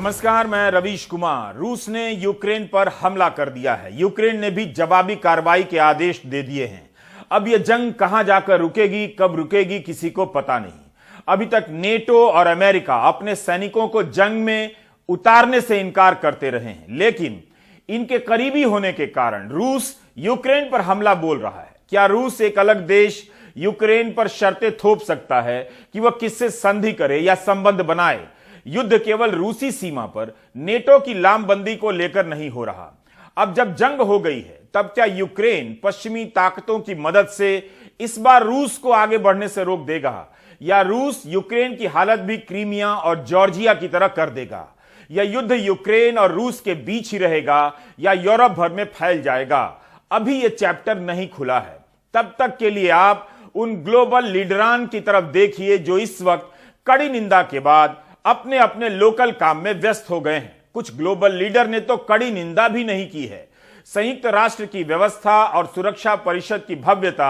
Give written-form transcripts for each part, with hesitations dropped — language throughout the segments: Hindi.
नमस्कार, मैं रवीश कुमार। रूस ने यूक्रेन पर हमला कर दिया है। यूक्रेन ने भी जवाबी कार्रवाई के आदेश दे दिए हैं। अब यह जंग कहां जाकर रुकेगी, कब रुकेगी, किसी को पता नहीं। अभी तक नेटो और अमेरिका अपने सैनिकों को जंग में उतारने से इनकार करते रहे हैं, लेकिन इनके करीबी होने के कारण रूस यूक्रेन पर हमला बोल रहा है। क्या रूस, एक अलग देश, यूक्रेन पर शर्तें थोप सकता है कि वह किससे संधि करे या संबंध बनाए? युद्ध केवल रूसी सीमा पर नेटो की लामबंदी को लेकर नहीं हो रहा। अब जब जंग हो गई है, तब क्या यूक्रेन पश्चिमी ताकतों की मदद से इस बार रूस को आगे बढ़ने से रोक देगा, या रूस यूक्रेन की हालत भी क्रीमिया और जॉर्जिया की तरह कर देगा? यह युद्ध यूक्रेन और रूस के बीच ही रहेगा या यूरोप भर में फैल जाएगा? अभी यह चैप्टर नहीं खुला है। तब तक के लिए आप उन ग्लोबल लीडरान की तरफ देखिए जो इस वक्त कड़ी निंदा के बाद अपने अपने लोकल काम में व्यस्त हो गए हैं। कुछ ग्लोबल लीडर ने तो कड़ी निंदा भी नहीं की है। संयुक्त राष्ट्र की व्यवस्था और सुरक्षा परिषद की भव्यता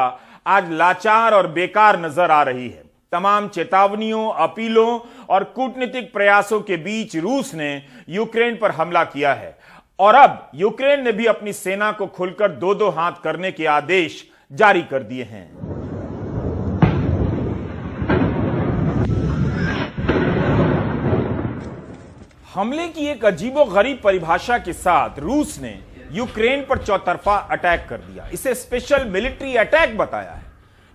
आज लाचार और बेकार नजर आ रही है। तमाम चेतावनियों, अपीलों और कूटनीतिक प्रयासों के बीच रूस ने यूक्रेन पर हमला किया है और अब यूक्रेन ने भी अपनी सेना को खुलकर दो दो हाथ करने के आदेश जारी कर दिए हैं। हमले की एक अजीबोगरीब परिभाषा के साथ रूस ने यूक्रेन पर चौतरफा अटैक कर दिया। इसे स्पेशल मिलिट्री अटैक बताया है।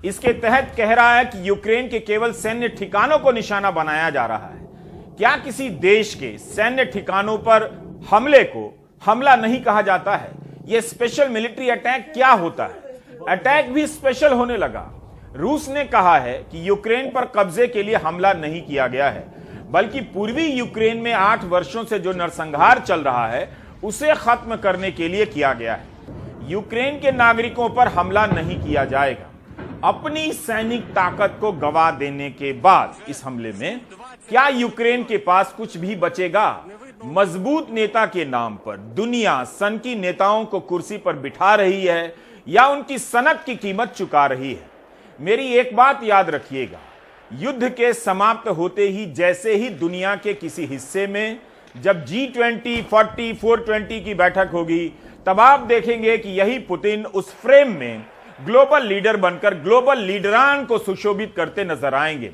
इसके तहत कह रहा है कि यूक्रेन के केवल सैन्य ठिकानों को निशाना बनाया जा रहा है। क्या किसी देश के सैन्य ठिकानों पर हमले को हमला नहीं कहा जाता है? यह स्पेशल मिलिट्री अटैक क्या होता है? अटैक भी स्पेशल होने लगा। रूस ने कहा है कि यूक्रेन पर कब्जे के लिए हमला नहीं किया गया है, बल्कि पूर्वी यूक्रेन में 8 वर्षों से जो नरसंहार चल रहा है उसे खत्म करने के लिए किया गया है। यूक्रेन के नागरिकों पर हमला नहीं किया जाएगा। अपनी सैनिक ताकत को गवा देने के बाद इस हमले में क्या यूक्रेन के पास कुछ भी बचेगा? मजबूत नेता के नाम पर दुनिया सनकी नेताओं को कुर्सी पर बिठा रही है या उनकी सनक की कीमत चुका रही है? मेरी एक बात याद रखिएगा, युद्ध के समाप्त होते ही जैसे ही दुनिया के किसी हिस्से में जब G20, 40, 420 की बैठक होगी, तब आप देखेंगे कि यही पुतिन उस फ्रेम में ग्लोबल लीडर बनकर ग्लोबल लीडरान को सुशोभित करते नजर आएंगे।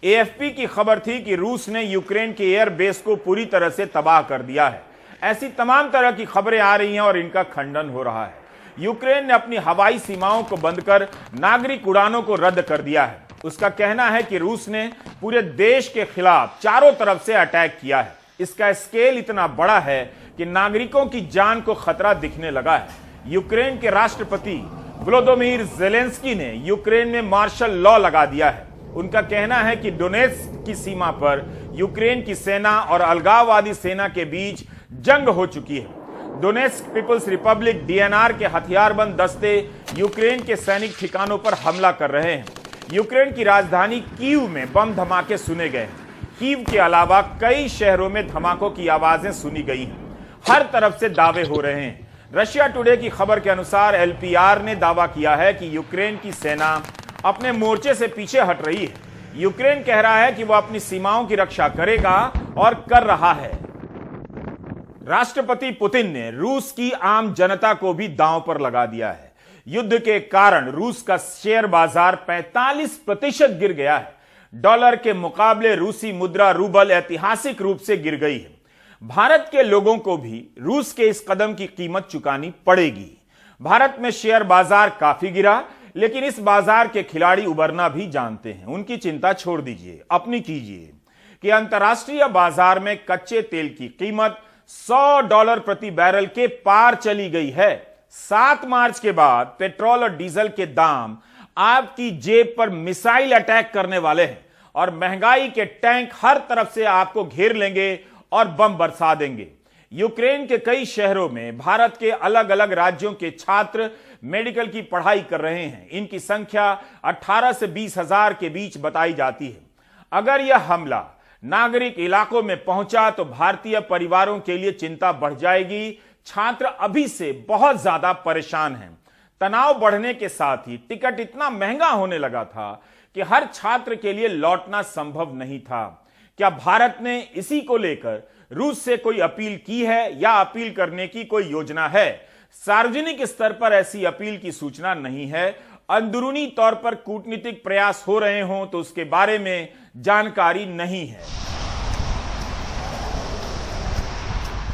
AFP की खबर थी कि रूस ने यूक्रेन के एयर बेस को पूरी तरह से तबाह कर दिया है। ऐसी तमाम तरह की खबरें आ रही हैं और इनका खंडन हो रहा है। यूक्रेन ने अपनी हवाई सीमाओं को बंद कर नागरिक उड़ानों को रद्द कर दिया है। उसका कहना है कि रूस ने पूरे देश के खिलाफ चारों तरफ से अटैक किया है। इसका स्केल इतना बड़ा है कि नागरिकों की जान को खतरा दिखने लगा है। यूक्रेन के राष्ट्रपति वोलोदिमीर ज़ेलेंस्की ने यूक्रेन में मार्शल लॉ लगा दिया है। उनका कहना है कि डोनेत्स्क की सीमा पर यूक्रेन की सेना और अलगाववादी सेना के बीच जंग हो चुकी है। डोनेत्स्क पीपल्स रिपब्लिक DNR के हथियारबंद दस्ते यूक्रेन के सैनिक ठिकानों पर हमला कर रहे हैं। यूक्रेन की राजधानी कीव में बम धमाके सुने गए। कीव के अलावा कई शहरों में धमाकों की आवाजें सुनी गई हैं। हर तरफ से दावे हो रहे हैं। रशिया टुडे की खबर के अनुसार LPR ने दावा किया है कि यूक्रेन की सेना अपने मोर्चे से पीछे हट रही है। यूक्रेन कह रहा है कि वह अपनी सीमाओं की रक्षा करेगा और कर रहा है। राष्ट्रपति पुतिन ने रूस की आम जनता को भी दांव पर लगा दिया है। युद्ध के कारण रूस का शेयर बाजार 45% गिर गया है। डॉलर के मुकाबले रूसी मुद्रा रूबल ऐतिहासिक रूप से गिर गई है। भारत के लोगों को भी रूस के इस कदम की कीमत चुकानी पड़ेगी। भारत में शेयर बाजार काफी गिरा, लेकिन इस बाजार के खिलाड़ी उबरना भी जानते हैं। उनकी चिंता छोड़ दीजिए, अपनी कीजिए कि अंतर्राष्ट्रीय बाजार में कच्चे तेल की कीमत $100 प्रति बैरल के पार चली गई है। 7 मार्च के बाद पेट्रोल और डीजल के दाम आपकी जेब पर मिसाइल अटैक करने वाले हैं और महंगाई के टैंक हर तरफ से आपको घेर लेंगे और बम बरसा देंगे। यूक्रेन के कई शहरों में भारत के अलग अलग राज्यों के छात्र मेडिकल की पढ़ाई कर रहे हैं। इनकी संख्या 18 से 20 हजार के बीच बताई जाती है। अगर यह हमला नागरिक इलाकों में पहुंचा तो भारतीय परिवारों के लिए चिंता बढ़ जाएगी। छात्र अभी से बहुत ज्यादा परेशान हैं। तनाव बढ़ने के साथ ही टिकट इतना महंगा होने लगा था कि हर छात्र के लिए लौटना संभव नहीं था। क्या भारत ने इसी को लेकर रूस से कोई अपील की है या अपील करने की कोई योजना है? सार्वजनिक स्तर पर ऐसी अपील की सूचना नहीं है। अंदरूनी तौर पर कूटनीतिक प्रयास हो रहे हों तो उसके बारे में जानकारी नहीं है।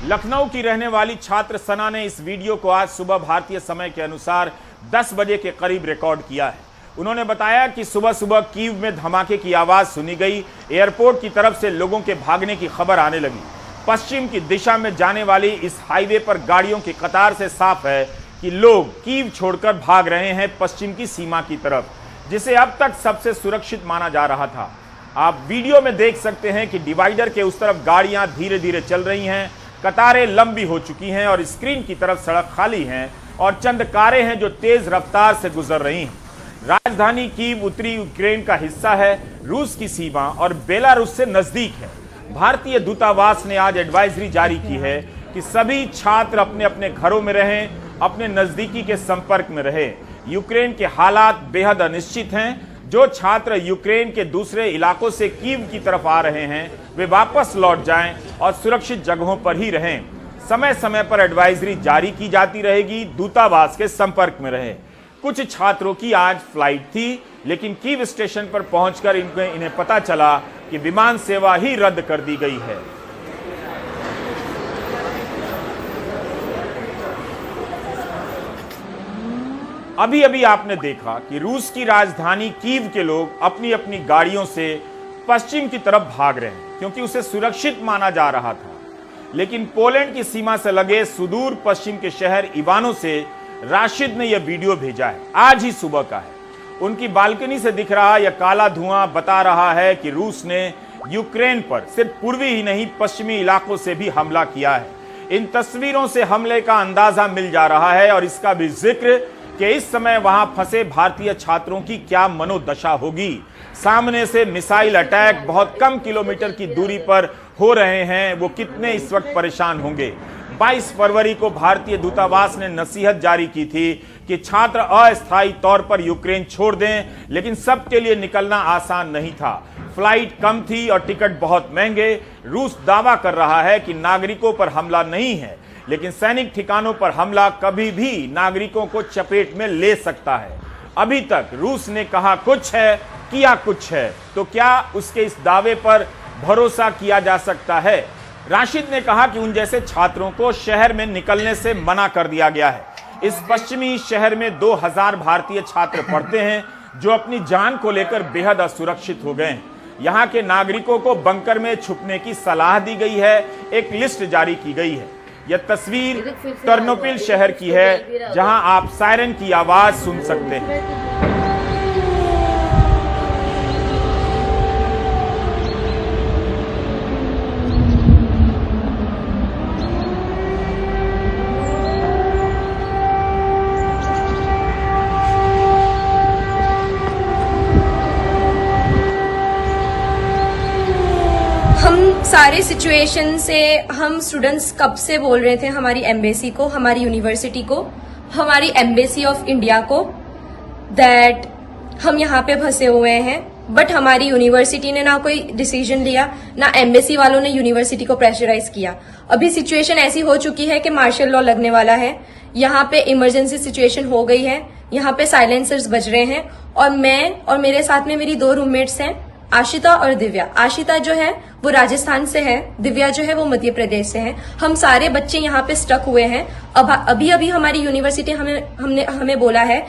लखनऊ की रहने वाली छात्र सना ने इस वीडियो को आज सुबह भारतीय समय के अनुसार 10 बजे के करीब रिकॉर्ड किया है। उन्होंने बताया कि सुबह सुबह कीव में धमाके की आवाज सुनी गई। एयरपोर्ट की तरफ से लोगों के भागने की खबर आने लगी। पश्चिम की दिशा में जाने वाली इस हाईवे पर गाड़ियों की कतार से साफ है कि लोग कीव छोड़कर भाग रहे हैं पश्चिम की सीमा की तरफ, जिसे अब तक सबसे सुरक्षित माना जा रहा था। आप वीडियो में देख सकते हैं कि डिवाइडर के उस तरफ गाड़ियां धीरे धीरे चल रही हैं, कतारें लंबी हो चुकी हैं और स्क्रीन की तरफ सड़क खाली है और चंद कारें हैं जो तेज रफ्तार से गुजर रही हैं। राजधानी कीव उत्तरी यूक्रेन का हिस्सा है, रूस की सीमा और बेलारूस से नजदीक है। भारतीय दूतावास ने आज एडवाइजरी जारी की है कि सभी छात्र अपने अपने घरों में रहें, अपने नजदीकी के संपर्क में रहें। यूक्रेन के हालात बेहद अनिश्चित हैं। जो छात्र यूक्रेन के दूसरे इलाकों से कीव की तरफ आ रहे हैं वे वापस लौट जाएं और सुरक्षित जगहों पर ही रहें। समय समय पर एडवाइजरी जारी की जाती रहेगी। दूतावास के संपर्क में रहें। कुछ छात्रों की आज फ्लाइट थी, लेकिन कीव स्टेशन पर पहुंचकर इन्हें पता चला कि विमान सेवा ही रद्द कर दी गई है। अभी अभी आपने देखा कि रूस की राजधानी कीव के लोग अपनी अपनी गाड़ियों से पश्चिम की तरफ भाग रहे हैं क्योंकि उसे सुरक्षित माना जा रहा था। लेकिन पोलैंड की सीमा से लगे सुदूर पश्चिम के शहर इवानो से राशिद ने यह वीडियो भेजा है। आज ही सुबह का है। उनकी बालकनी से दिख रहा यह काला धुआं बता रहा है कि रूस ने यूक्रेन पर सिर्फ पूर्वी ही नहीं पश्चिमी इलाकों से भी हमला किया है। इन तस्वीरों से हमले का अंदाजा मिल जा रहा है और इसका भी जिक्र कि इस समय वहां फंसे भारतीय छात्रों की क्या मनोदशा होगी। सामने से मिसाइल अटैक बहुत कम किलोमीटर की दूरी पर हो रहे हैं, वो कितने इस वक्त परेशान होंगे। 22 फरवरी को भारतीय दूतावास ने नसीहत जारी की थी कि छात्र अस्थायी तौर पर यूक्रेन छोड़ दें, लेकिन सबके लिए निकलना आसान नहीं था। फ्लाइट कम थी और टिकट बहुत महंगे। रूस दावा कर रहा है कि नागरिकों पर हमला नहीं है, लेकिन सैनिक ठिकानों पर हमला कभी भी नागरिकों को चपेट में ले सकता है। अभी तक रूस ने कहा कुछ है, किया कुछ है, तो क्या उसके इस दावे पर भरोसा किया जा सकता है? राशिद ने कहा कि उन जैसे छात्रों को शहर में निकलने से मना कर दिया गया है। इस पश्चिमी शहर में 2000 भारतीय छात्र पढ़ते हैं जो अपनी जान को लेकर बेहद असुरक्षित हो गए हैं। यहाँ के नागरिकों को बंकर में छुपने की सलाह दी गई है। एक लिस्ट जारी की गई है। यह तस्वीर टर्नोपिल शहर की है, जहां आप सायरन की आवाज सुन सकते हैं। सारे सिचुएशन से हम स्टूडेंट्स कब से बोल रहे थे हमारी एम्बेसी को, हमारी यूनिवर्सिटी को, हमारी एम्बेसी ऑफ इंडिया को, दैट हम यहाँ पे फंसे हुए हैं। बट हमारी यूनिवर्सिटी ने ना कोई डिसीजन लिया, ना एम्बेसी वालों ने यूनिवर्सिटी को प्रेशराइज किया। अभी सिचुएशन ऐसी हो चुकी है कि मार्शल लॉ लगने वाला है। यहाँ पे इमरजेंसी सिचुएशन हो गई है। यहाँ पे साइलेंसर्स बज रहे हैं और मैं और मेरे साथ में मेरी 2 रूममेट्स हैं, आशिता और दिव्या। आशिता जो है वो राजस्थान से है, दिव्या जो है वो मध्य प्रदेश से है। हम सारे बच्चे यहाँ पे स्टक हुए हैं। अब अभी हमारी यूनिवर्सिटी हमें बोला है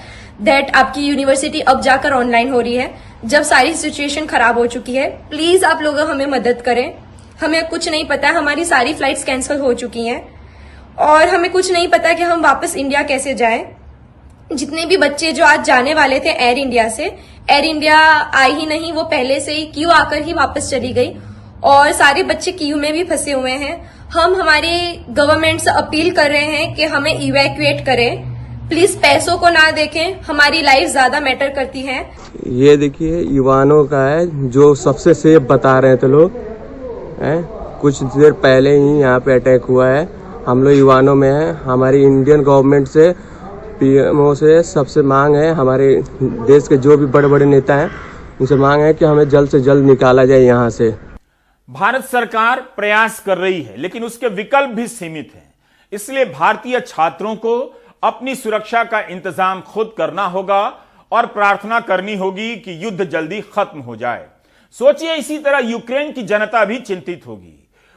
दैट आपकी यूनिवर्सिटी अब जाकर ऑनलाइन हो रही है। जब सारी सिचुएशन खराब हो चुकी है, प्लीज आप लोग हमें मदद करें। हमें कुछ नहीं पता है, हमारी सारी फ्लाइट्स कैंसिल हो चुकी हैं और हमें कुछ नहीं पता कि हम वापस इंडिया कैसे जाएं। जितने भी बच्चे जो आज जाने वाले थे एयर इंडिया से, एयर इंडिया आई ही नहीं, वो पहले से ही क्यू आकर ही वापस चली गई और सारे बच्चे क्यू में भी फंसे हुए हैं। हम हमारी गवर्नमेंट से अपील कर रहे हैं कि हमें इवैक्यूएट करें। प्लीज पैसों को ना देखें, हमारी लाइफ ज्यादा मैटर करती है। ये देखिए इवानो का है जो सबसे सेफ बता रहे थे लोग। कुछ देर पहले ही यहाँ पे अटैक हुआ है। हम लोग इवानो में हैं। हमारी इंडियन गवर्नमेंट से, पीएमओ से सबसे मांग है, हमारे देश के जो भी बड़े बड़े नेता हैं उनसे मांग है कि हमें जल्द से जल्द निकाला जाए यहाँ से। भारत सरकार प्रयास कर रही है, लेकिन उसके विकल्प भी सीमित हैं। इसलिए भारतीय छात्रों को अपनी सुरक्षा का इंतजाम खुद करना होगा और प्रार्थना करनी होगी कि युद्ध जल्दी खत्म हो जाए। सोचिए, इसी तरह यूक्रेन की जनता भी चिंतित होगी,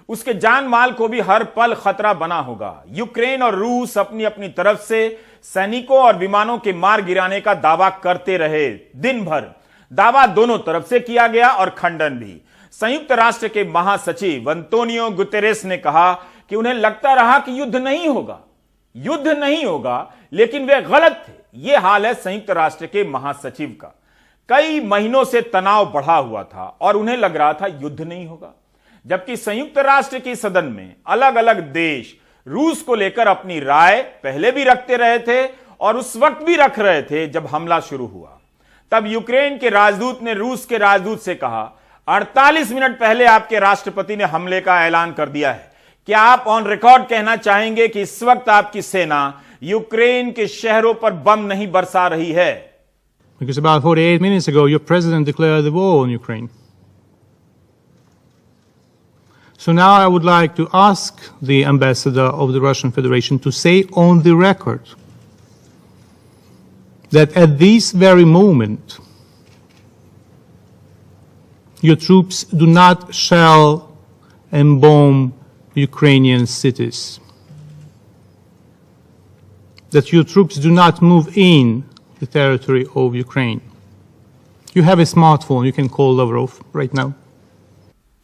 उसके जान माल को भी हर पल खतरा बना होगा। यूक्रेन और रूस अपनी अपनी तरफ से सैनिकों और विमानों के मार गिराने का दावा करते रहे दिन भर। दावा दोनों तरफ से किया गया और खंडन भी। संयुक्त राष्ट्र के महासचिव अंतोनियो गुतेरेस ने कहा कि उन्हें लगता रहा कि युद्ध नहीं होगा, लेकिन वे गलत थे। यह हाल है संयुक्त राष्ट्र के महासचिव का। कई महीनों से तनाव बढ़ा हुआ था और उन्हें लग रहा था युद्ध नहीं होगा, जबकि संयुक्त राष्ट्र के सदन में अलग अलग देश रूस को लेकर अपनी राय पहले भी रखते रहे थे और उस वक्त भी रख रहे थे जब हमला शुरू हुआ। तब यूक्रेन के राजदूत ने रूस के राजदूत से कहा, 48 मिनट पहले आपके राष्ट्रपति ने हमले का ऐलान कर दिया है। क्या आप ऑन रिकॉर्ड कहना चाहेंगे कि इस वक्त आपकी सेना यूक्रेन के शहरों पर बम नहीं बरसा रही है? Because about 48 minutes ago, your president declared the war on Ukraine. So now I would like to ask the ambassador of the Russian Federation to say on the record that at this very moment, your troops do not shell and bomb Ukrainian cities. That your troops do not move in the territory of Ukraine. You have a smartphone, you can call Lavrov right now.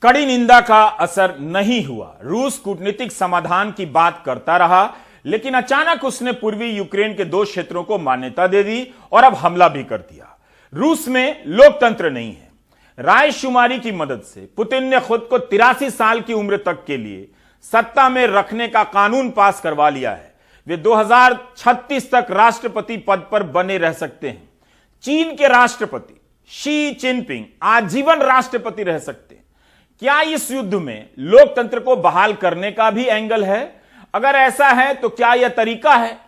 कड़ी निंदा का असर नहीं हुआ। रूस कूटनीतिक समाधान की बात करता रहा, लेकिन अचानक उसने पूर्वी यूक्रेन के 2 क्षेत्रों को मान्यता दे दी और अब हमला भी कर दिया। रूस में लोकतंत्र नहीं है। रायशुमारी की मदद से पुतिन ने खुद को 83 साल की उम्र तक के लिए सत्ता में रखने का कानून पास करवा लिया है। वे 2036 तक राष्ट्रपति पद पर बने रह सकते हैं। चीन के राष्ट्रपति शी जिनपिंग आजीवन राष्ट्रपति रह सकते हैं। क्या इस युद्ध में लोकतंत्र को बहाल करने का भी एंगल है? अगर ऐसा है तो क्या यह तरीका है?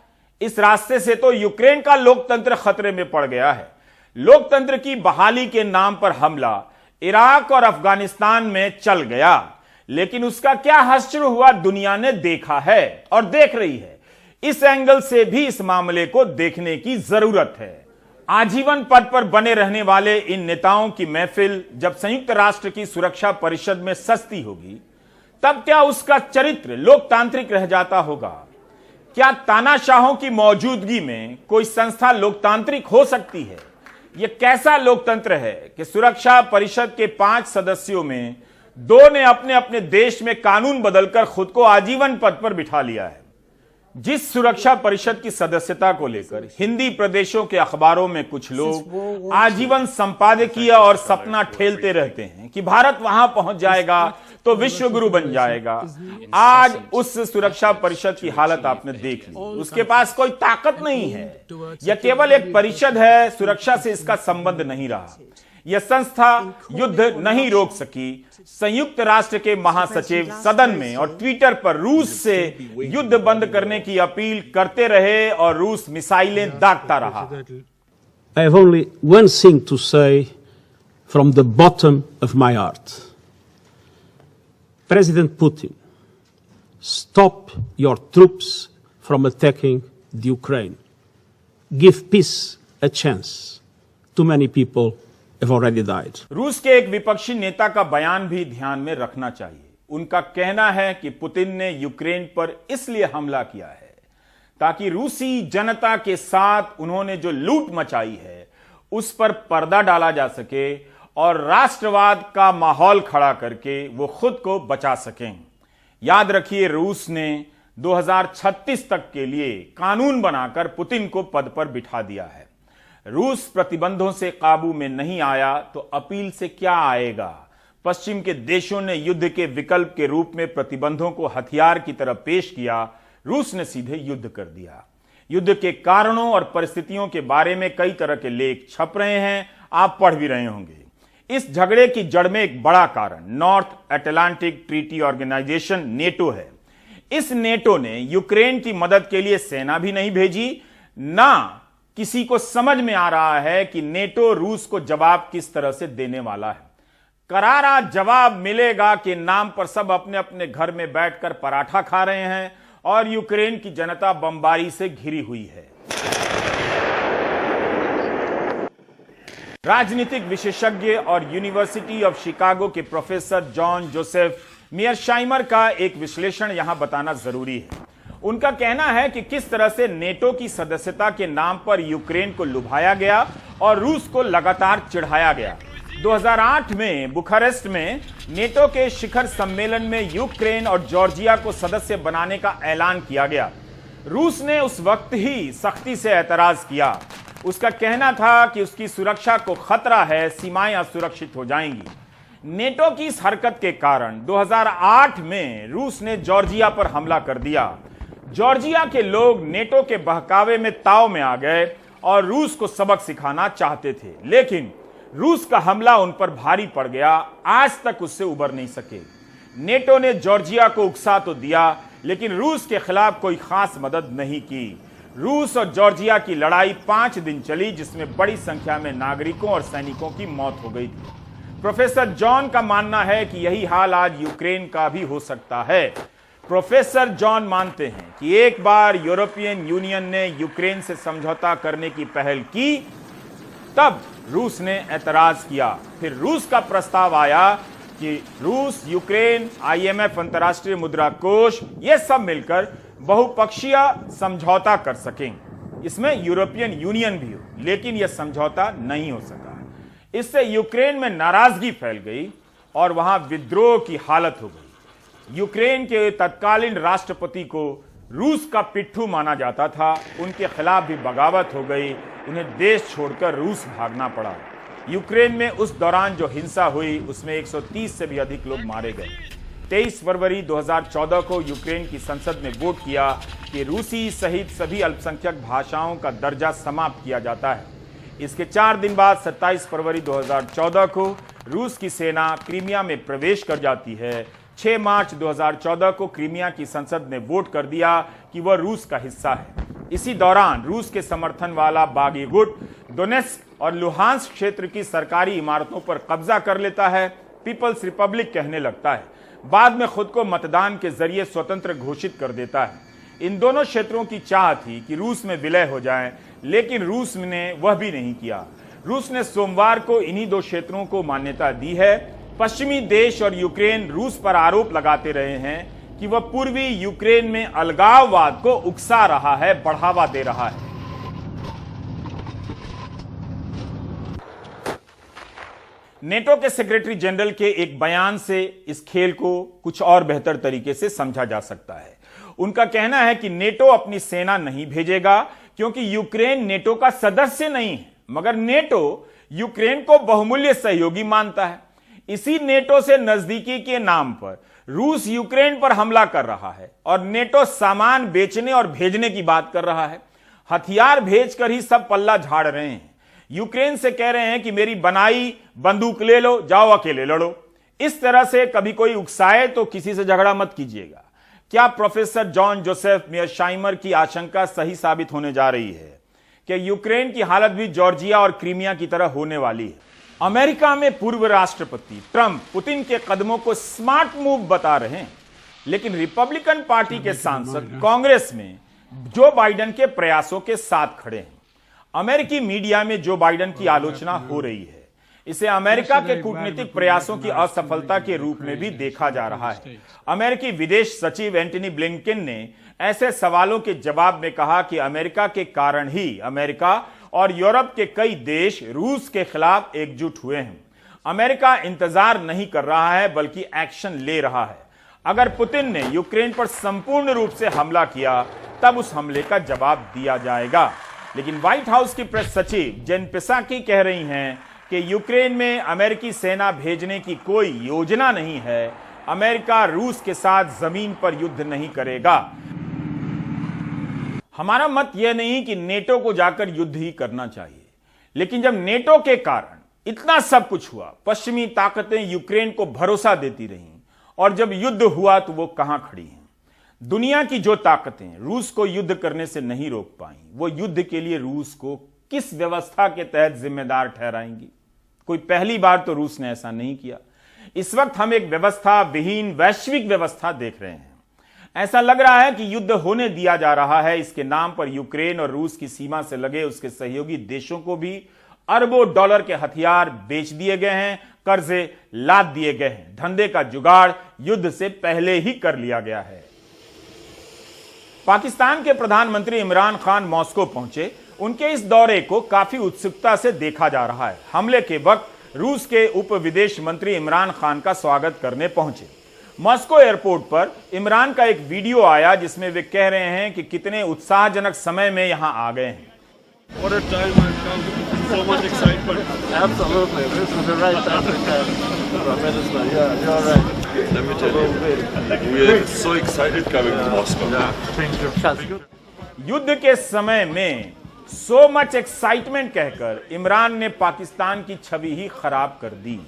इस रास्ते से तो यूक्रेन का लोकतंत्र खतरे में पड़ गया है। लोकतंत्र की बहाली के नाम पर हमला इराक और अफगानिस्तान में चल गया, लेकिन उसका क्या हश्र हुआ दुनिया ने देखा है और देख रही है। इस एंगल से भी इस मामले को देखने की जरूरत है। आजीवन पद पर बने रहने वाले इन नेताओं की महफिल जब संयुक्त राष्ट्र की सुरक्षा परिषद में सस्ती होगी, तब क्या उसका चरित्र लोकतांत्रिक रह जाता होगा? क्या तानाशाहों की मौजूदगी में कोई संस्था लोकतांत्रिक हो सकती है? यह कैसा लोकतंत्र है कि सुरक्षा परिषद के 5 सदस्यों में 2 ने अपने अपने देश में कानून बदलकर खुद को आजीवन पद पर बिठा लिया है। जिस सुरक्षा परिषद की सदस्यता को लेकर हिंदी प्रदेशों के अखबारों में कुछ लोग आजीवन संपादकीय और सपना ठेलते रहते हैं कि भारत वहां पहुंच जाएगा तो विश्व गुरु बन जाएगा, आज उस सुरक्षा परिषद की हालत आपने देख ली। उसके पास कोई ताकत नहीं है। यह केवल एक परिषद है, सुरक्षा से इसका संबंध नहीं रहा। यह संस्था युद्ध नहीं रोक सकी। संयुक्त राष्ट्र के महासचिव सदन में और ट्विटर पर रूस से युद्ध बंद करने की अपील करते रहे और रूस मिसाइलें दागता रहा। I have only one thing to say from the bottom of my heart. President Putin, stop your troops from attacking the Ukraine. Give peace a chance. Too many people have already died. रूस के एक विपक्षी नेता का बयान भी ध्यान में रखना चाहिए। उनका कहना है कि पुतिन ने यूक्रेन पर इसलिए हमला किया है ताकि रूसी जनता के साथ उन्होंने जो लूट मचाई है उस पर पर्दा डाला जा सके और राष्ट्रवाद का माहौल खड़ा करके वो खुद को बचा सकें। याद रखिए, रूस ने 2036 तक के लिए कानून बनाकर पुतिन को पद पर बिठा दिया है। रूस प्रतिबंधों से काबू में नहीं आया तो अपील से क्या आएगा? पश्चिम के देशों ने युद्ध के विकल्प के रूप में प्रतिबंधों को हथियार की तरह पेश किया, रूस ने सीधे युद्ध कर दिया। युद्ध के कारणों और परिस्थितियों के बारे में कई तरह के लेख छप रहे हैं, आप पढ़ भी रहे होंगे। इस झगड़े की जड़ में एक बड़ा कारण North Atlantic Treaty Organization NATO है। इस नेटो ने यूक्रेन की मदद के लिए सेना भी नहीं भेजी, ना किसी को समझ में आ रहा है कि नेटो रूस को जवाब किस तरह से देने वाला है। करारा जवाब मिलेगा के नाम पर सब अपने अपने घर में बैठकर पराठा खा रहे हैं और यूक्रेन की जनता बमबारी से घिरी हुई है। राजनीतिक विशेषज्ञ और यूनिवर्सिटी ऑफ शिकागो के प्रोफेसर जॉन जोसेफ मेयरशाइमर का एक विश्लेषण यहां बताना जरूरी है। उनका कहना है कि किस तरह से नेटो की सदस्यता के नाम पर यूक्रेन को लुभाया गया और रूस को लगातार चिढ़ाया गया। 2008 में बुखारेस्ट में नेटो के शिखर सम्मेलन में यूक्रेन और जॉर्जिया को सदस्य बनाने का ऐलान किया गया। रूस ने उस वक्त ही सख्ती से एतराज किया। उसका कहना था कि उसकी सुरक्षा को खतरा है, सीमाएं असुरक्षित हो जाएंगी। नेटो की इस हरकत के कारण 2008 में रूस ने जॉर्जिया पर हमला कर दिया। जॉर्जिया के लोग नेटो के बहकावे में ताव में आ गए और रूस को सबक सिखाना चाहते थे, लेकिन रूस का हमला उन पर भारी पड़ गया। आज तक उससे उबर नहीं सके। नेटो ने जॉर्जिया को उकसा तो दिया, लेकिन रूस के खिलाफ कोई खास मदद नहीं की। रूस और जॉर्जिया की लड़ाई 5 दिन चली, जिसमें बड़ी संख्या में नागरिकों और सैनिकों की मौत हो गई थी। प्रोफेसर जॉन का मानना है कि यही हाल आज यूक्रेन का भी हो सकता है। प्रोफेसर जॉन मानते हैं कि एक बार यूरोपियन यूनियन ने यूक्रेन से समझौता करने की पहल की, तब रूस ने ऐतराज किया। फिर रूस का प्रस्ताव आया कि रूस, यूक्रेन, IMF, अंतर्राष्ट्रीय मुद्रा कोष, ये सब मिलकर बहुपक्षीय समझौता कर सकें। इसमें यूरोपियन यूनियन भी हो, लेकिन यह समझौता नहीं हो सका। इससे यूक्रेन में नाराजगी फैल गई और वहां विद्रोह की हालत हो गई। यूक्रेन के तत्कालीन राष्ट्रपति को रूस का पिट्ठू माना जाता था। उनके खिलाफ भी बगावत हो गई। उन्हें देश छोड़कर रूस भागना पड़ा। यूक्रेन में उस दौरान जो हिंसा हुई, उसमें 130 से भी अधिक लोग मारे गए। 23 फरवरी 2014 को यूक्रेन की संसद ने वोट किया कि रूसी सहित सभी अल्पसंख्यक भाषाओं का दर्जा समाप्त किया जाता है। इसके 4 दिन बाद 27 फरवरी 2014 को रूस की सेना क्रीमिया में प्रवेश कर जाती है। 6 मार्च 2014 को क्रीमिया की संसद ने वोट कर दिया कि वह रूस का हिस्सा है। इसी दौरान रूस के समर्थन वाला बागी गुट डोनेट्स्क और लुहांस्क क्षेत्र की सरकारी इमारतों पर कब्जा कर लेता है, पीपल्स रिपब्लिक कहने लगता है। बाद में खुद को मतदान के जरिए स्वतंत्र घोषित कर देता है। इन दोनों क्षेत्रों की चाह थी कि रूस में विलय हो जाए, लेकिन रूस ने वह भी नहीं किया। रूस ने सोमवार को इन्हीं 2 क्षेत्रों को मान्यता दी है। पश्चिमी देश और यूक्रेन रूस पर आरोप लगाते रहे हैं कि वह पूर्वी यूक्रेन में अलगाववाद को उकसा रहा है, बढ़ावा दे रहा है। नेटो के सेक्रेटरी जनरल के एक बयान से इस खेल को कुछ और बेहतर तरीके से समझा जा सकता है। उनका कहना है कि नेटो अपनी सेना नहीं भेजेगा क्योंकि यूक्रेन नेटो का सदस्य नहीं है, मगर नेटो यूक्रेन को बहुमूल्य सहयोगी मानता है। इसी नेटो से नजदीकी के नाम पर रूस यूक्रेन पर हमला कर रहा है और नेटो सामान बेचने और भेजने की बात कर रहा है। हथियार भेजकर ही सब पल्ला झाड़ रहे हैं। यूक्रेन से कह रहे हैं कि मेरी बनाई बंदूक ले लो, जाओ अकेले लड़ो। इस तरह से कभी कोई उकसाए तो किसी से झगड़ा मत कीजिएगा। क्या प्रोफेसर जॉन जोसेफ मेयरशाइमर की आशंका सही साबित होने जा रही है कि यूक्रेन की हालत भी जॉर्जिया और क्रीमिया की तरह होने वाली है? अमेरिका में पूर्व राष्ट्रपति ट्रंप पुतिन के कदमों को स्मार्ट मूव बता रहे हैं, लेकिन रिपब्लिकन पार्टी के सांसद कांग्रेस में जो बाइडेन के प्रयासों के साथ खड़े हैं। अमेरिकी मीडिया में जो बाइडेन की आलोचना हो रही है, इसे अमेरिका के कूटनीतिक प्रयासों की असफलता के रूप में भी देखा जा रहा है। अमेरिकी विदेश सचिव एंटनी ब्लिंकन ने ऐसे सवालों के जवाब में कहा कि अमेरिका के कारण ही अमेरिका और यूरोप के कई देश रूस के खिलाफ एकजुट हुए हैं। अमेरिका इंतजार नहीं कर रहा है, बल्कि एक्शन ले रहा है। अगर पुतिन ने यूक्रेन पर संपूर्ण रूप से हमला किया, तब उस हमले का जवाब दिया जाएगा। लेकिन व्हाइट हाउस की प्रेस सचिव जेन पिसाकी कह रही हैं कि यूक्रेन में अमेरिकी सेना भेजने की कोई योजना नहीं है। अमेरिका रूस के साथ जमीन पर युद्ध नहीं करेगा। हमारा मत यह नहीं कि नेटो को जाकर युद्ध ही करना चाहिए, लेकिन जब नेटो के कारण इतना सब कुछ हुआ, पश्चिमी ताकतें यूक्रेन को भरोसा देती रहीं, और जब युद्ध हुआ तो वो कहां खड़ी हैं? दुनिया की जो ताकतें रूस को युद्ध करने से नहीं रोक पाई, वो युद्ध के लिए रूस को किस व्यवस्था के तहत जिम्मेदार ठहराएंगी? कोई पहली बार तो रूस ने ऐसा नहीं किया। इस वक्त हम एक व्यवस्था विहीन वैश्विक व्यवस्था देख रहे हैं। ऐसा लग रहा है कि युद्ध होने दिया जा रहा है। इसके नाम पर यूक्रेन और रूस की सीमा से लगे उसके सहयोगी देशों को भी अरबों डॉलर के हथियार बेच दिए गए हैं, कर्जे लाद दिए गए हैं। धंधे का जुगाड़ युद्ध से पहले ही कर लिया गया है। पाकिस्तान के प्रधानमंत्री इमरान खान मॉस्को पहुंचे। उनके इस दौरे को काफी उत्सुकता से देखा जा रहा है। हमले के वक्त रूस के उप विदेश मंत्री इमरान खान का स्वागत करने पहुंचे। मॉस्को एयरपोर्ट पर इमरान का एक वीडियो आया जिसमें वे कह रहे हैं कि कितने उत्साहजनक समय में यहां आ गए हैं। What a time I've come. So much excitement. Absolutely. This is the right time to come. Prime Minister, yeah, you're right. Let me tell you, we are so excited coming to Moscow. Thank you. युद्ध के समय में सो मच एक्साइटमेंट कहकर इमरान ने पाकिस्तान की छवि ही खराब कर दी।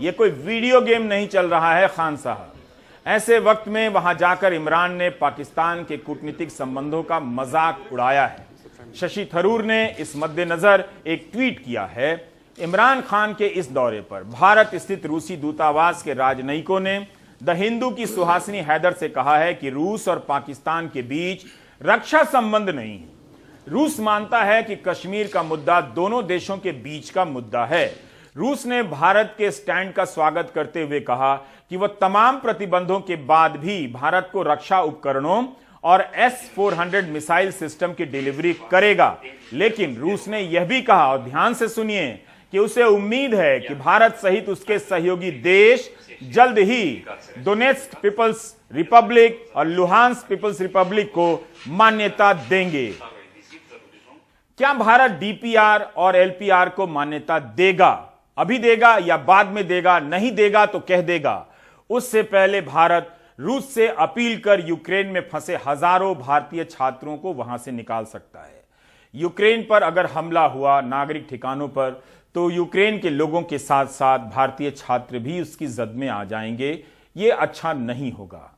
ये कोई वीडियो गेम नहीं चल रहा है खान साहब। ऐसे वक्त में वहां जाकर इमरान ने पाकिस्तान के कूटनीतिक संबंधों का मजाक उड़ाया है। शशि थरूर ने इस मद्देनजर एक ट्वीट किया है। इमरान खान के इस दौरे पर भारत स्थित रूसी दूतावास के राजनयिकों ने द हिंदू की सुहासिनी हैदर से कहा है कि रूस और पाकिस्तान के बीच रक्षा संबंध नहीं है। रूस मानता है कि कश्मीर का मुद्दा दोनों देशों के बीच का मुद्दा है। रूस ने भारत के स्टैंड का स्वागत करते हुए कहा कि वह तमाम प्रतिबंधों के बाद भी भारत को रक्षा उपकरणों और S-400 मिसाइल सिस्टम की डिलीवरी करेगा। लेकिन रूस ने यह भी कहा, और ध्यान से सुनिए, कि उसे उम्मीद है कि भारत सहित उसके सहयोगी देश जल्द ही डोनेट्स्क पीपल्स रिपब्लिक और लुहांस्क पीपल्स रिपब्लिक को मान्यता देंगे। क्या भारत DPR और LPR को मान्यता देगा? अभी देगा या बाद में देगा? नहीं देगा तो कह देगा। उससे पहले भारत रूस से अपील कर यूक्रेन में फंसे हजारों भारतीय छात्रों को वहां से निकाल सकता है। यूक्रेन पर अगर हमला हुआ नागरिक ठिकानों पर, तो यूक्रेन के लोगों के साथ साथ भारतीय छात्र भी उसकी जद में आ जाएंगे। ये अच्छा नहीं होगा।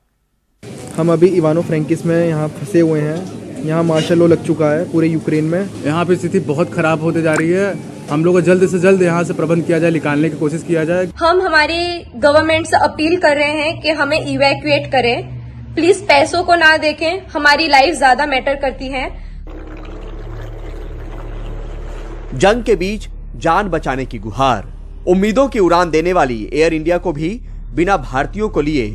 हम अभी इवानो फ्रैंकिस में यहाँ फंसे हुए हैं। यहाँ मार्शल लॉ लग चुका है पूरे यूक्रेन में। यहाँ पे स्थिति बहुत खराब होते जा रही है। हम लोग को जल्द से जल्द यहाँ से प्रबंध किया जाए, निकालने की कोशिश किया जाए। हम हमारे गवर्नमेंट से अपील कर रहे हैं कि हमें इवैक्यूएट करें। प्लीज पैसों को ना देखें, हमारी लाइफ ज्यादा मैटर करती है। जंग के बीच जान बचाने की गुहार, उम्मीदों की उड़ान देने वाली एयर इंडिया को भी बिना भारतीयों को लिए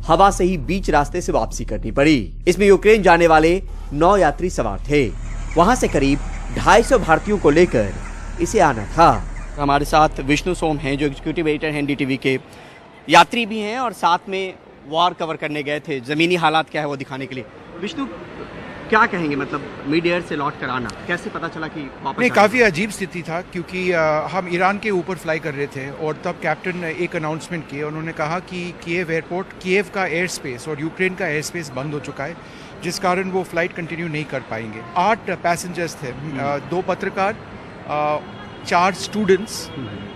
हवा से ही बीच रास्ते से वापसी करनी पड़ी। इसमें यूक्रेन जाने वाले 9 यात्री सवार थे। वहां से करीब 250 भारतीयों को लेकर इसे आना था। हमारे साथ विष्णु सोम हैं जो एग्जीक्यूटिव एडिटर हैं NDTV के, यात्री भी हैं और साथ में वॉर कवर करने गए थे, जमीनी हालात क्या है वो दिखाने के लिए। विष्णु, क्या कहेंगे, मतलब मिड एयर से लौट कर आना कैसे पता चला कि वापस? नहीं, काफ़ी अजीब स्थिति था क्योंकि हम ईरान के ऊपर फ्लाई कर रहे थे और तब कैप्टन ने एक अनाउंसमेंट किया। उन्होंने कहा कि कीव एयरपोर्ट, कीव का एयर स्पेस और यूक्रेन का एयर स्पेस बंद हो चुका है, जिस कारण वो फ्लाइट कंटिन्यू नहीं कर पाएंगे। 8 पैसेंजर्स थे, 2 पत्रकार, 4 स्टूडेंट्स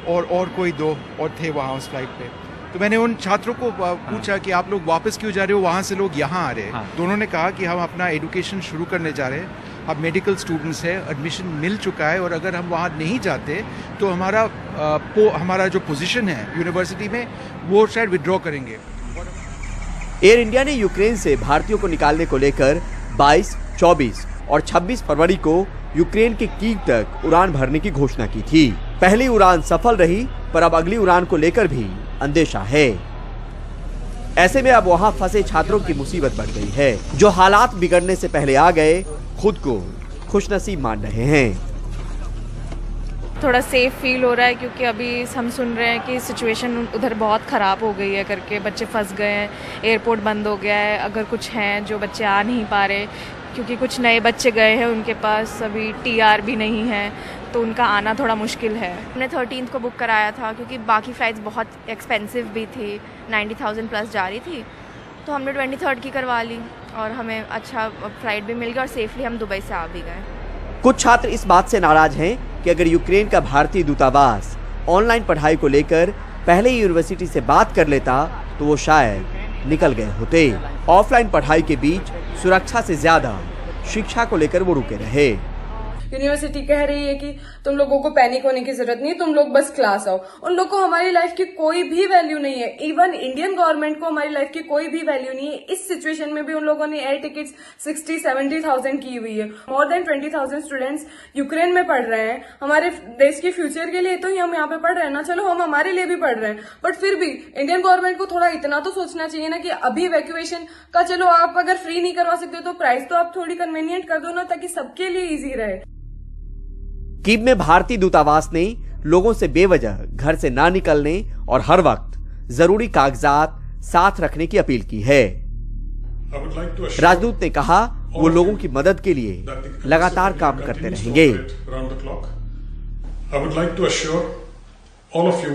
और कोई 2 और थे वहाँ उस फ्लाइट पे। तो मैंने उन छात्रों को पूछा कि आप लोग वापस क्यों जा रहे हो, वहाँ से लोग यहाँ आ रहे हैं। दोनों ने कहा कि हम अपना एजुकेशन शुरू करने जा रहे हैं, अब मेडिकल स्टूडेंट्स हैं, एडमिशन मिल चुका है और अगर हम वहाँ नहीं जाते तो हमारा जो पोजीशन है यूनिवर्सिटी में वो शायद विड्रॉ करेंगे। एयर इंडिया ने यूक्रेन से भारतीयों को निकालने को लेकर 22, 24 और 26 फरवरी को यूक्रेन के कीव तक उड़ान भरने की घोषणा की थी। पहली उड़ान सफल रही, पर अब अगली उड़ान को लेकर भी अंदेशा है। ऐसे में अब वहां फंसे छात्रों की मुसीबत बढ़ गई है, जो हालात बिगड़ने से पहले आ गए खुद को खुशनसीब मान रहे हैं। थोड़ा सेफ फील हो रहा है क्योंकि अभी हम सुन रहे हैं कि सिचुएशन उधर बहुत ख़राब हो गई है करके, बच्चे फंस गए हैं, एयरपोर्ट बंद हो गया है। अगर कुछ हैं जो बच्चे आ नहीं पा रहे क्योंकि कुछ नए बच्चे गए हैं, उनके पास अभी TR भी नहीं है, तो उनका आना थोड़ा मुश्किल है। हमने 13th को बुक कराया था क्योंकि बाकी फ़्लाइट्स बहुत एक्सपेंसिव भी थी, 90,000 प्लस जा रही थी, तो हमने 23rd की करवा ली और हमें अच्छा फ्लाइट भी मिल गया और सेफली हम दुबई से आ भी गए। कुछ छात्र इस बात से नाराज हैं कि अगर यूक्रेन का भारतीय दूतावास ऑनलाइन पढ़ाई को लेकर पहले ही यूनिवर्सिटी से बात कर लेता तो वो शायद निकल गए होते। ऑफलाइन पढ़ाई के बीच सुरक्षा से ज्यादा शिक्षा को लेकर वो रुके रहे। यूनिवर्सिटी कह रही है कि तुम लोगों को पैनिक होने की जरूरत नहीं, तुम लोग बस क्लास आओ। उन लोग को हमारी लाइफ की कोई भी वैल्यू नहीं है। इवन इंडियन गवर्नमेंट को हमारी लाइफ की कोई भी वैल्यू नहीं है। इस सिचुएशन में भी उन लोगों ने एयर टिकट्स 60-70,000 की हुई है। मोर देन 20,000 स्टूडेंट्स यूक्रेन में पढ़ रहे हैं। हमारे देश के फ्यूचर के लिए तो ही हम यहाँ पे पढ़ रहे हैं ना, चलो हम हमारे लिए भी पढ़ रहे हैं, बट फिर भी इंडियन गवर्नमेंट को थोड़ा इतना तो सोचना चाहिए ना कि अभी इवैक्यूएशन का, चलो आप अगर फ्री नहीं करवा सकते तो प्राइस तो आप थोड़ी कन्वीनियंट कर दो ना, ताकि सबके लिए इजी रहे। कीव में भारतीय दूतावास ने लोगों से बेवजह घर से ना निकलने और हर वक्त जरूरी कागजात साथ रखने की अपील की है। राजदूत ने कहा वो लोगों की मदद के लिए लगातार काम करते रहेंगे। I would like to assure all of you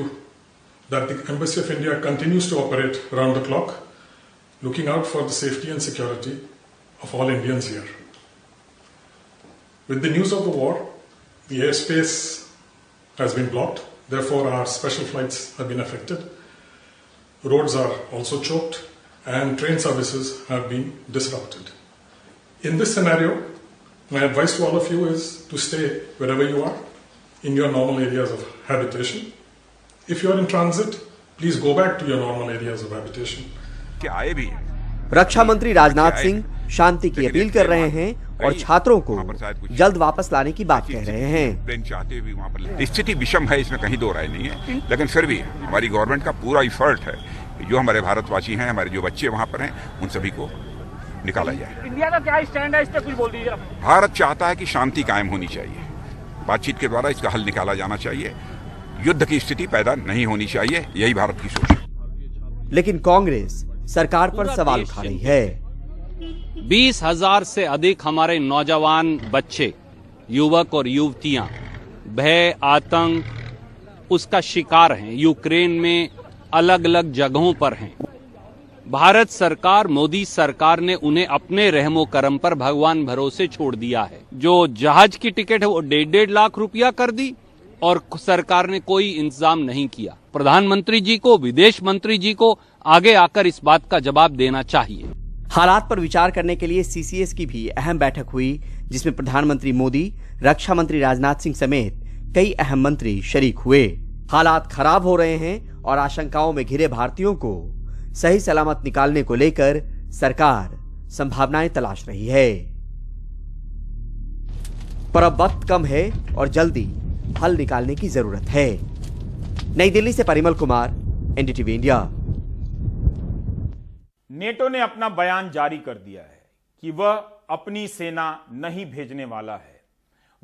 that the Embassy of India continues to operate round the clock, looking out for the safety and security of all Indians here. With the news of the war, the airspace has been blocked, therefore our special flights have been affected. Roads are also choked and train services have been disrupted. In this scenario, my advice to all of you is to stay wherever you are, in your normal areas of habitation. If you are in transit, please go back to your normal areas of habitation. रक्षा मंत्री राजनाथ सिंह शांति की अपील कर रहे हैं और छात्रों को जल्द वापस लाने की बात कह रहे हैं। स्थिति विषम है, इसमें कहीं दो राय नहीं है, लेकिन फिर भी हमारी गवर्नमेंट का पूरा इफर्ट है, जो हमारे भारतवासी हैं, हमारे जो बच्चे वहां पर हैं, उन सभी को निकाला जाए। इंडिया का क्या स्टैंड है, इस पर कुछ बोल दीजिए। भारत चाहता है कि शांति कायम होनी चाहिए, बातचीत के द्वारा इसका हल निकाला जाना चाहिए, युद्ध की स्थिति पैदा नहीं होनी चाहिए, यही भारत की सोच है। लेकिन कांग्रेस सरकार पर सवाल उठा रही है। 20,000 से अधिक हमारे नौजवान बच्चे, युवक और युवतियां भय, आतंक उसका शिकार हैं, यूक्रेन में अलग अलग जगहों पर हैं। भारत सरकार, मोदी सरकार ने उन्हें अपने रहमो करम पर भगवान भरोसे छोड़ दिया है। जो जहाज की टिकट है वो 1.5 लाख रुपया कर दी और सरकार ने कोई इंतजाम नहीं किया। प्रधानमंत्री जी को, विदेश मंत्री जी को आगे आकर इस बात का जवाब देना चाहिए। हालात पर विचार करने के लिए सीसीएस की भी अहम बैठक हुई, जिसमें प्रधानमंत्री मोदी, रक्षा मंत्री राजनाथ सिंह समेत कई अहम मंत्री शरीक हुए। हालात खराब हो रहे हैं और आशंकाओं में घिरे भारतीयों को सही सलामत निकालने को लेकर सरकार संभावनाएं तलाश रही है। पर अब वक्त कम है और जल्दी हल निकालने की जरूरत है। नई दिल्ली से Parimal Kumar, NDTV India. NATO ने अपना बयान जारी कर दिया है कि वह अपनी सेना नहीं भेजने वाला है।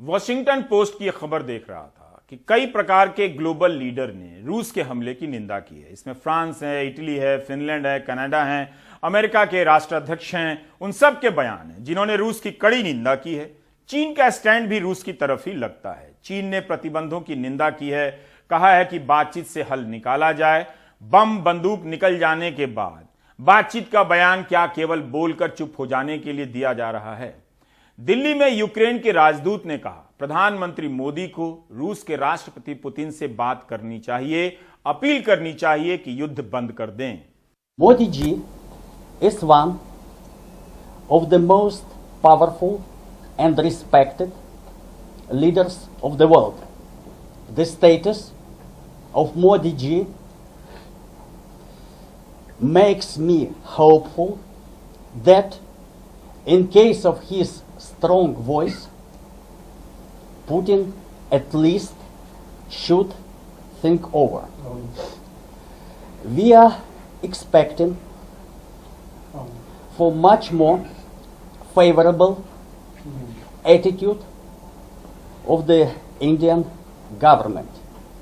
वॉशिंगटन पोस्ट की खबर देख रहा था कि कई प्रकार के ग्लोबल लीडर ने रूस के हमले की निंदा की है। इसमें फ्रांस है, इटली है, फिनलैंड है, कनाडा है, अमेरिका के राष्ट्राध्यक्ष हैं, उन सब के बयान हैं जिन्होंने रूस की कड़ी निंदा की है। चीन का स्टैंड भी रूस की तरफ ही लगता है। चीन ने प्रतिबंधों की निंदा की है, कहा है कि बातचीत से हल निकाला जाए। बम बंदूक निकल जाने के बाद बातचीत का बयान क्या केवल बोलकर चुप हो जाने के लिए दिया जा रहा है? दिल्ली में यूक्रेन के राजदूत ने कहा प्रधानमंत्री मोदी को रूस के राष्ट्रपति पुतिन से बात करनी चाहिए, अपील करनी चाहिए कि युद्ध बंद कर दें। Modi ji is one of the most powerful and respected leaders of the world. The status of Modi ji makes me hopeful that in case of his strong voice, Putin at least should think over. We are expecting for much more favorable attitude of the Indian government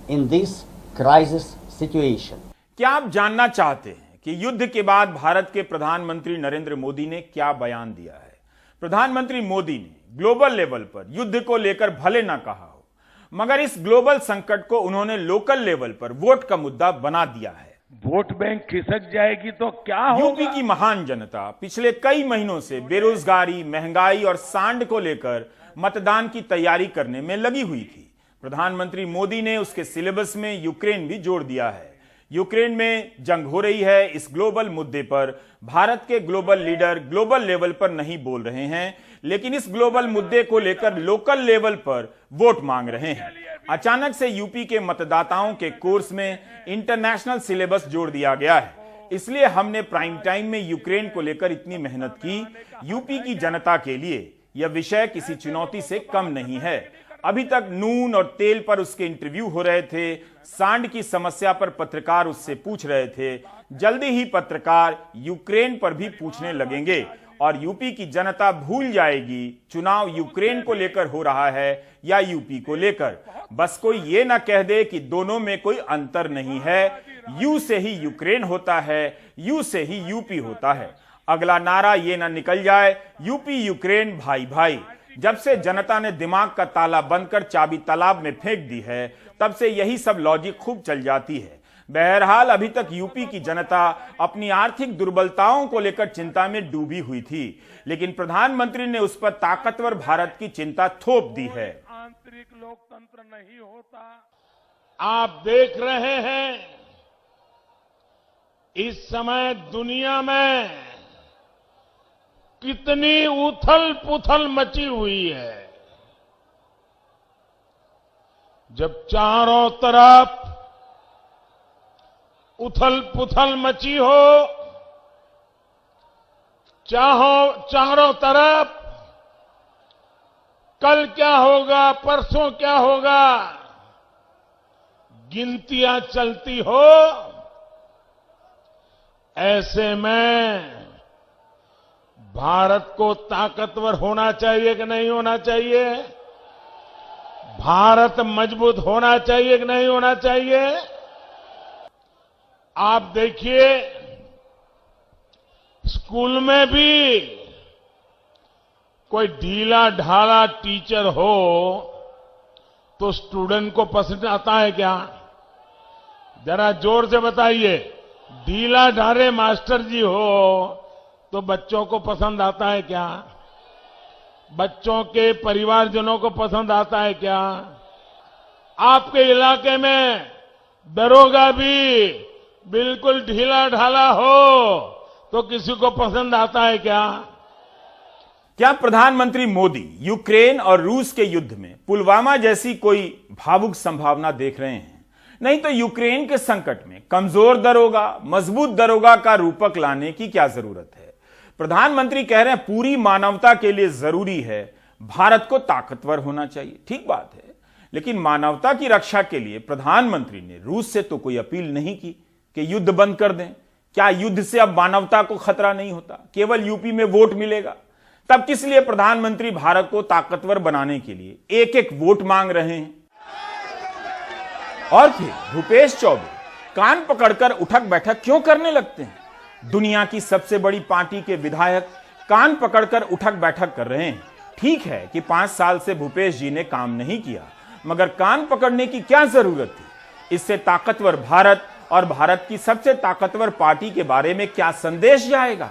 in this crisis situation. क्या आप जानना चाहते हैं कि युद्ध के बाद भारत के प्रधानमंत्री नरेंद्र मोदी ने क्या बयान दिया है? प्रधानमंत्री मोदी ने ग्लोबल लेवल पर युद्ध को लेकर भले ना कहा हो, मगर इस ग्लोबल संकट को उन्होंने लोकल लेवल पर वोट का मुद्दा बना दिया है। वोट बैंक खिसक जाएगी तो क्या होगा? यूपी की महान जनता पिछले कई महीनों से बेरोजगारी, महंगाई और सांड को लेकर मतदान की तैयारी करने में लगी हुई थी। प्रधानमंत्री मोदी ने उसके सिलेबस में यूक्रेन भी जोड़ दिया है। यूक्रेन में जंग हो रही है, इस ग्लोबल मुद्दे पर भारत के ग्लोबल लीडर ग्लोबल लेवल पर नहीं बोल रहे हैं, लेकिन इस ग्लोबल मुद्दे को लेकर लोकल लेवल पर वोट मांग रहे हैं। अचानक से यूपी के मतदाताओं के कोर्स में इंटरनेशनल सिलेबस जोड़ दिया गया है, इसलिए हमने प्राइम टाइम में यूक्रेन को लेकर इतनी मेहनत की। यूपी की जनता के लिए यह विषय किसी चुनौती से कम नहीं है। अभी तक नून और तेल पर उसके इंटरव्यू हो रहे थे, सांड की समस्या पर पत्रकार उससे पूछ रहे थे। जल्दी ही पत्रकार यूक्रेन पर भी पूछने लगेंगे और यूपी की जनता भूल जाएगी चुनाव यूक्रेन को लेकर हो रहा है या यूपी को लेकर। बस कोई ये ना कह दे कि दोनों में कोई अंतर नहीं है, यू से ही यूक्रेन होता है, यू से ही यूपी होता है। अगला नारा ये ना निकल जाए यूपी यूक्रेन भाई भाई। जब से जनता ने दिमाग का ताला बंद कर चाबी तालाब में फेंक दी है, तब से यही सब लॉजिक खूब चल जाती है। बहरहाल अभी तक यूपी की जनता अपनी आर्थिक दुर्बलताओं को लेकर चिंता में डूबी हुई थी, लेकिन प्रधानमंत्री ने उस पर ताकतवर भारत की चिंता थोप दी है। आंतरिक लोकतंत्र नहीं होता। आप देख रहे हैं इस समय दुनिया में कितनी उथल पुथल मची हुई है। जब चारों तरफ उथल पुथल मची हो, चारों तरफ कल क्या होगा, परसों क्या होगा, गिनतियां चलती हो, ऐसे में भारत को ताकतवर होना चाहिए कि नहीं होना चाहिए? भारत मजबूत होना चाहिए कि नहीं होना चाहिए? आप देखिए, स्कूल में भी कोई ढीला ढाला टीचर हो तो स्टूडेंट को पसंद आता है क्या? जरा जोर से बताइए। ढीला ढाले मास्टर जी हो तो बच्चों को पसंद आता है क्या? बच्चों के परिवारजनों को पसंद आता है क्या? आपके इलाके में दरोगा भी बिल्कुल ढीला ढाला हो तो किसी को पसंद आता है क्या? क्या प्रधानमंत्री मोदी यूक्रेन और रूस के युद्ध में पुलवामा जैसी कोई भावुक संभावना देख रहे हैं? नहीं तो यूक्रेन के संकट में कमजोर दरोगा, मजबूत दरोगा का रूपक लाने की क्या जरूरत है? प्रधानमंत्री कह रहे हैं पूरी मानवता के लिए जरूरी है भारत को ताकतवर होना चाहिए। ठीक बात है, लेकिन मानवता की रक्षा के लिए प्रधानमंत्री ने रूस से तो कोई अपील नहीं की कि युद्ध बंद कर दें। क्या युद्ध से अब मानवता को खतरा नहीं होता? केवल यूपी में वोट मिलेगा? तब किस लिए प्रधानमंत्री भारत को ताकतवर बनाने के लिए एक एक वोट मांग रहे हैं? और फिर भूपेश चौबे कान पकड़कर उठक बैठक क्यों करने लगते हैं? दुनिया की सबसे बड़ी पार्टी के विधायक कान पकड़कर उठक बैठक कर रहे हैं। ठीक है कि 5 साल से भूपेश जी ने काम नहीं किया, मगर कान पकड़ने की क्या जरूरत थी? इससे ताकतवर भारत और भारत की सबसे ताकतवर पार्टी के बारे में क्या संदेश जाएगा?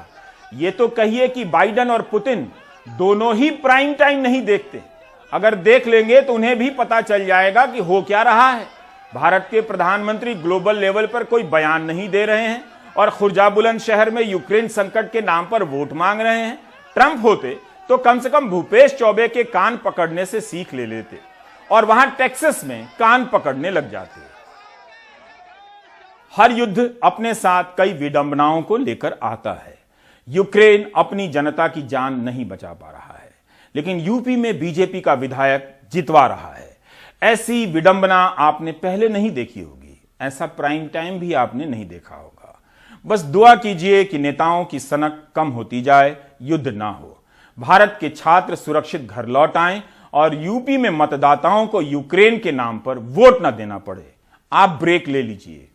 ये तो कहिए कि बाइडेन और पुतिन दोनों ही प्राइम टाइम नहीं देखते। अगर देख लेंगे तो उन्हें भी पता चल जाएगा कि हो क्या रहा है। भारत के प्रधानमंत्री ग्लोबल लेवल पर कोई बयान नहीं दे रहे हैं और खुर्जाबुलंद शहर में यूक्रेन संकट के नाम पर वोट मांग रहे हैं। ट्रंप होते तो कम से कम भूपेश चौबे के कान पकड़ने से सीख ले लेते और वहां टेक्सास में कान पकड़ने लग जाते। हर युद्ध अपने साथ कई विडंबनाओं को लेकर आता है। यूक्रेन अपनी जनता की जान नहीं बचा पा रहा है, लेकिन यूपी में बीजेपी का विधायक जितवा रहा है। ऐसी विडंबना आपने पहले नहीं देखी होगी, ऐसा प्राइम टाइम भी आपने नहीं देखा होगा। बस दुआ कीजिए कि नेताओं की सनक कम होती जाए, युद्ध ना हो, भारत के छात्र सुरक्षित घर लौट आएं और यूपी में मतदाताओं को यूक्रेन के नाम पर वोट ना देना पड़े। आप ब्रेक ले लीजिए।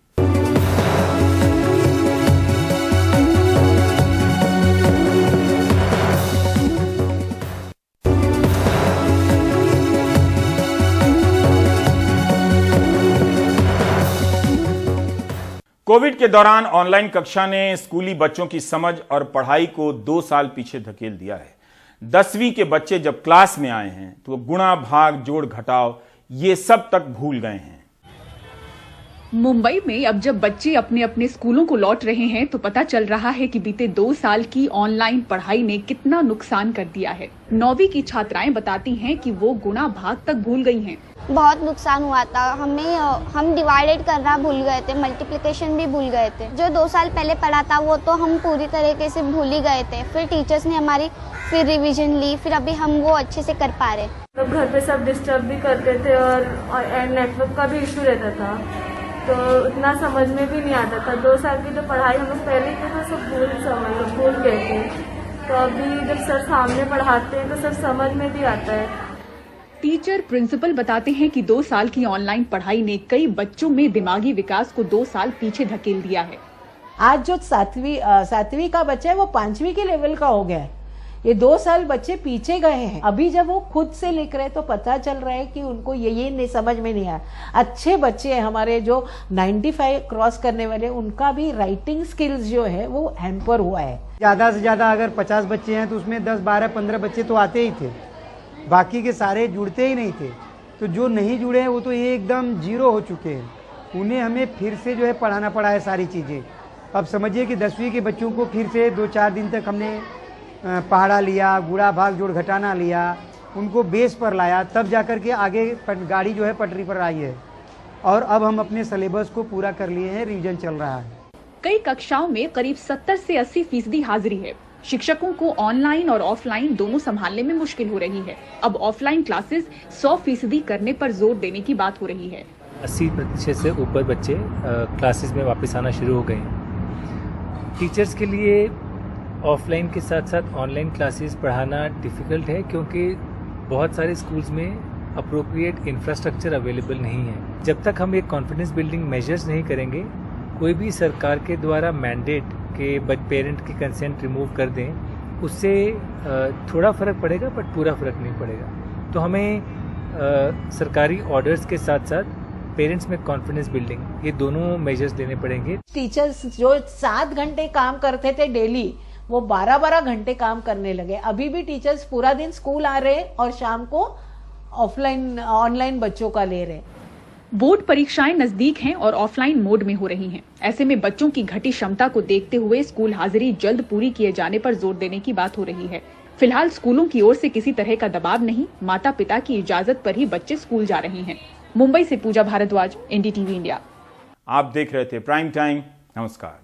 कोविड के दौरान ऑनलाइन कक्षा ने स्कूली बच्चों की समझ और पढ़ाई को 2 साल पीछे धकेल दिया है। 10वीं के बच्चे जब क्लास में आए हैं तो गुणा, भाग, जोड़, घटाव ये सब तक भूल गए हैं। मुंबई में अब जब बच्चे अपने अपने स्कूलों को लौट रहे हैं तो पता चल रहा है कि बीते 2 साल की ऑनलाइन पढ़ाई ने कितना नुकसान कर दिया है। 9वीं की छात्राएं बताती हैं कि वो गुणा भाग तक भूल गई हैं। बहुत नुकसान हुआ था हम डिवाइडेड करना भूल गए थे, मल्टीप्लिकेशन भी भूल गए थे। जो 2 साल पहले पढ़ा था वो तो हम पूरी तरीके से भूल ही गए थे। फिर टीचर्स ने हमारी फिर रिवीजन ली, फिर अभी हम वो अच्छे से कर पा रहे। तो घर पे सब डिस्टर्ब भी करते थे और नेटवर्क का भी इशू रहता था, तो उतना समझ में भी नहीं आता था। 2 साल की जो पढ़ाई हम लोग पहले की तो सब भूल गए थे। तो अभी जब सर सामने पढ़ाते हैं तो सब समझ में भी आता है। टीचर प्रिंसिपल बताते हैं कि 2 साल की ऑनलाइन पढ़ाई ने कई बच्चों में दिमागी विकास को 2 साल पीछे धकेल दिया है। आज जो 7वीं का बच्चा है वो 5वीं के लेवल का हो गया है। ये 2 साल बच्चे पीछे गए हैं। अभी जब वो खुद से लिख रहे तो पता चल रहा है कि उनको ये नहीं समझ में नहीं आया। अच्छे बच्चे हैं हमारे जो 95 क्रॉस करने वाले, उनका भी राइटिंग स्किल्स जो है वो हैम्पर हुआ है। ज्यादा से ज्यादा अगर 50 बच्चे हैं तो उसमें 10, 12, 15 बच्चे तो आते ही थे, बाकी के सारे जुड़ते ही नहीं थे। तो जो नहीं जुड़े हैं वो तो ये एकदम जीरो हो चुके हैं। उन्हें हमें फिर से जो है पढ़ाना पड़ा है सारी चीज़ें। अब समझिए कि 10वीं के बच्चों को फिर से 2-4 दिन तक हमने पहाड़ा लिया, गुणा भाग जोड़ घटाना लिया, उनको बेस पर लाया, तब जाकर के आगे गाड़ी जो है पटरी पर आई है। और अब हम अपने सिलेबस को पूरा कर लिए हैं, रिवीजन चल रहा है। कई कक्षाओं में करीब 70 से 80% हाजिरी है। शिक्षकों को ऑनलाइन और ऑफलाइन दोनों संभालने में मुश्किल हो रही है। अब ऑफलाइन क्लासेस 100% करने पर जोर देने की बात हो रही है। 80% से ऊपर बच्चे क्लासेस में वापस आना शुरू हो गए हैं। टीचर्स के लिए ऑफलाइन के साथ साथ ऑनलाइन क्लासेस पढ़ाना डिफ़िकल्ट है, क्योंकि बहुत सारे स्कूल्स में अप्रोप्रिएट इंफ्रास्ट्रक्चर अवेलेबल नहीं है। जब तक हम एक कॉन्फिडेंस बिल्डिंग मेजर्स नहीं करेंगे, कोई भी सरकार के द्वारा मैंडेट के पेरेंट की कंसेंट रिमूव कर दें, उससे थोड़ा फ़र्क पड़ेगा बट पूरा फ़र्क नहीं पड़ेगा। तो हमें सरकारी ऑर्डर्स के साथ साथ पेरेंट्स में कॉन्फिडेंस बिल्डिंग, ये दोनों मेजर्स लेने पड़ेंगे। टीचर्स जो 7 घंटे काम करते थे डेली, वो 12-12 घंटे काम करने लगे। अभी भी टीचर्स पूरा दिन स्कूल आ रहे और शाम को ऑनलाइन बच्चों का ले रहे। बोर्ड परीक्षाएं नजदीक हैं और ऑफलाइन मोड में हो रही हैं। ऐसे में बच्चों की घटी क्षमता को देखते हुए स्कूल हाजिरी जल्द पूरी किए जाने पर जोर देने की बात हो रही है। फिलहाल स्कूलों की ओर से किसी तरह का दबाव नहीं, माता पिता की इजाजत पर ही बच्चे स्कूल जा रहे हैं। मुंबई से पूजा भारद्वाज, NDTV इंडिया। आप देख रहे थे प्राइम टाइम। नमस्कार।